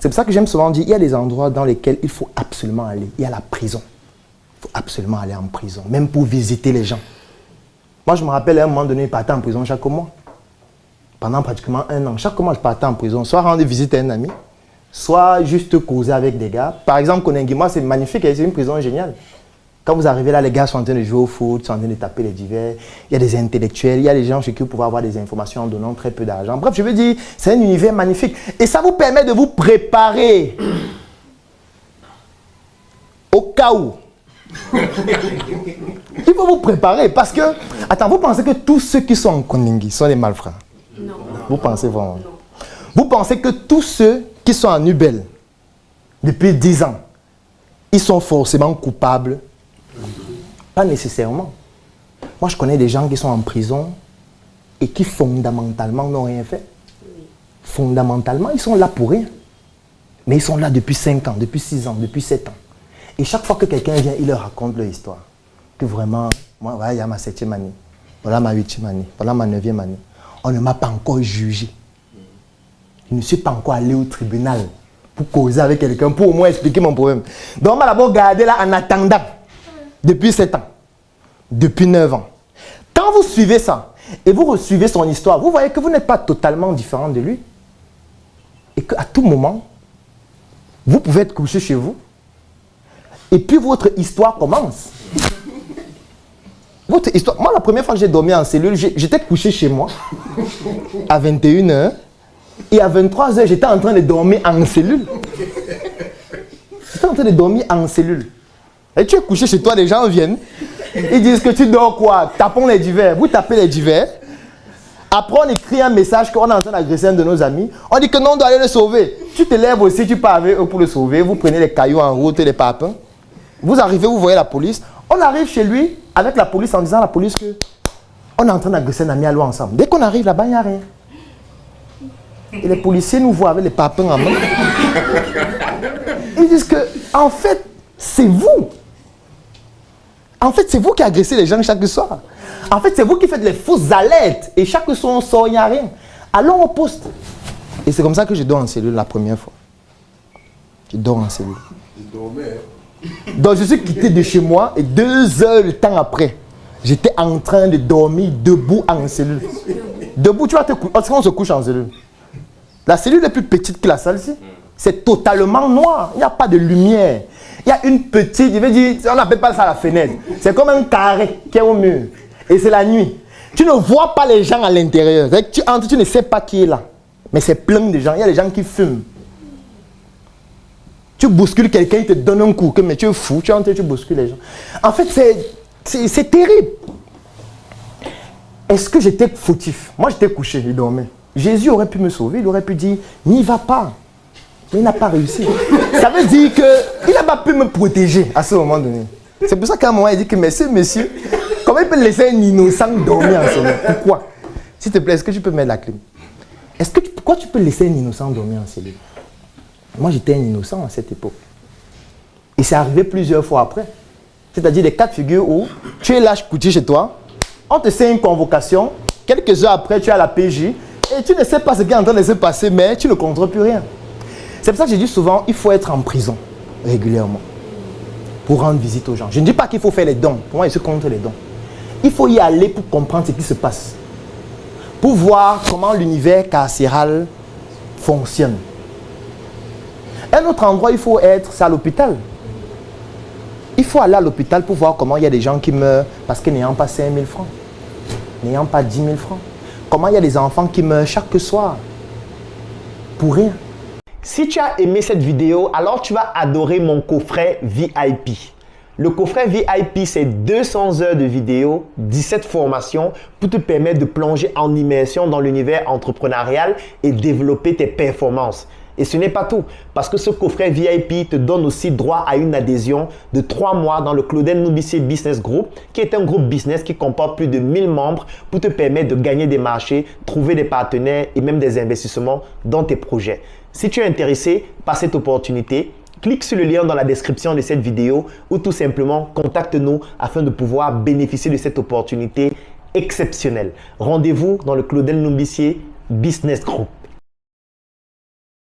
C'est pour ça que j'aime souvent dire, il y a des endroits dans lesquels il faut absolument aller. Il y a la prison. Il faut absolument aller en prison, même pour visiter les gens. Moi, je me rappelle à un moment donné, je partais en prison chaque mois. Pendant pratiquement 1 an. Chaque mois, je partais en prison, soit rendre visite à un ami, soit juste causer avec des gars. Par exemple, Koningima, c'est magnifique, c'est une prison géniale. Quand vous arrivez là, les gars sont en train de jouer au foot, sont en train de taper les divers. Il y a des intellectuels, il y a des gens chez qui vous pouvez avoir des informations en donnant très peu d'argent. Bref, je veux dire, c'est un univers magnifique. Et ça vous permet de vous préparer au cas où. Il faut vous préparer parce que, attends, vous pensez que tous ceux qui sont en Koningui sont des malfrats? Non. Vous pensez vraiment? Non. Vous pensez que tous ceux qui sont en Ubel depuis 10 ans, ils sont forcément coupables? Pas nécessairement. Moi, je connais des gens qui sont en prison et qui fondamentalement n'ont rien fait. Fondamentalement, ils sont là pour rien. Mais ils sont là depuis 5 ans, depuis 6 ans, depuis 7 ans. Et chaque fois que quelqu'un vient, il leur raconte leur histoire. Que vraiment, moi, voilà, il y a ma 7e année, voilà ma 8e année, voilà ma 9e année. On ne m'a pas encore jugé. Je ne suis pas encore allé au tribunal pour causer avec quelqu'un, pour au moins expliquer mon problème. Donc, on m'a d'abord gardé là en attendant. Depuis 7 ans. Depuis 9 ans. Quand vous suivez ça, et vous resuivez son histoire, vous voyez que vous n'êtes pas totalement différent de lui. Et qu'à tout moment, vous pouvez être couché chez vous. Et puis votre histoire commence. Votre histoire. Moi, la première fois que j'ai dormi en cellule, j'étais couché chez moi à 21h. Et à 23h, j'étais en train de dormir en cellule. J'étais en train de dormir en cellule. Et tu es couché chez toi, les gens viennent. Ils disent que tu dors quoi? Tapons les divers. Vous tapez les divers. Après, on écrit un message qu'on est en train d'agresser un de nos amis. On dit que non, on doit aller le sauver. Tu te lèves aussi, tu pars avec eux pour le sauver. Vous prenez les cailloux en route et les papins. Vous arrivez, vous voyez la police. On arrive chez lui avec la police en disant à la police que on est en train d'agresser un ami à l'eau ensemble. Dès qu'on arrive là-bas, il n'y a rien. Et les policiers nous voient avec les papins en main. Ils disent que, en fait, c'est vous. En fait, c'est vous qui agressez les gens chaque soir. En fait, c'est vous qui faites les fausses alertes. Et chaque soir, on sort, il n'y a rien. Allons au poste. Et c'est comme ça que je dors en cellule la première fois. Je dors en cellule. Je dormais. Donc, je suis quitté de chez moi et 2 heures de temps après, j'étais en train de dormir debout en cellule. Debout, tu vas te coucher. On se couche en cellule. La cellule est plus petite que la salle-ci. C'est totalement noir. Il n'y a pas de lumière. Il y a une petite, je veux dire, on n'appelle pas ça la fenêtre. C'est comme un carré qui est au mur. Et c'est la nuit. Tu ne vois pas les gens à l'intérieur. Tu entres, tu ne sais pas qui est là. Mais c'est plein de gens. Il y a des gens qui fument. Tu bouscules quelqu'un, il te donne un coup. Mais tu es fou. Tu entres, tu bouscules les gens. En fait, c'est terrible. Est-ce que j'étais fautif? Moi, j'étais couché, je dormais. Jésus aurait pu me sauver. Il aurait pu dire, n'y va pas. Mais il n'a pas réussi. Ça veut dire qu'il n'a pas pu me protéger à ce moment donné. C'est pour ça qu'à un moment, il dit que merci, monsieur, comment il peut laisser un innocent dormir en cellule? Pourquoi? S'il te plaît, est-ce que tu peux mettre la clim? Pourquoi tu peux laisser un innocent dormir en cellule? Moi, j'étais un innocent à cette époque. Et c'est arrivé plusieurs fois après. C'est-à-dire des cas de figure où tu es là couché chez toi, on te fait une convocation, quelques heures après, tu es à la PJ, et tu ne sais pas ce qui est en train de se passer, mais tu ne contrôles plus rien. C'est pour ça que je dis souvent, il faut être en prison régulièrement pour rendre visite aux gens. Je ne dis pas qu'il faut faire les dons. Pour moi, je suis contre les dons. Il faut y aller pour comprendre ce qui se passe. Pour voir comment l'univers carcéral fonctionne. Un autre endroit, il faut être, c'est à l'hôpital. Il faut aller à l'hôpital pour voir comment il y a des gens qui meurent parce que n'ayant pas 5 000 francs, n'ayant pas 10 000 francs. Comment il y a des enfants qui meurent chaque soir pour rien. Si tu as aimé cette vidéo, alors tu vas adorer mon coffret VIP. Le coffret VIP, c'est 200 heures de vidéos, 17 formations pour te permettre de plonger en immersion dans l'univers entrepreneurial et développer tes performances. Et ce n'est pas tout, parce que ce coffret VIP te donne aussi droit à une adhésion de 3 mois dans le Claudel Nubissier Business Group, qui est un groupe business qui comporte plus de 1000 membres pour te permettre de gagner des marchés, trouver des partenaires et même des investissements dans tes projets. Si tu es intéressé par cette opportunité, clique sur le lien dans la description de cette vidéo ou tout simplement contacte-nous afin de pouvoir bénéficier de cette opportunité exceptionnelle. Rendez-vous dans le Claudel Nubissier Business Group.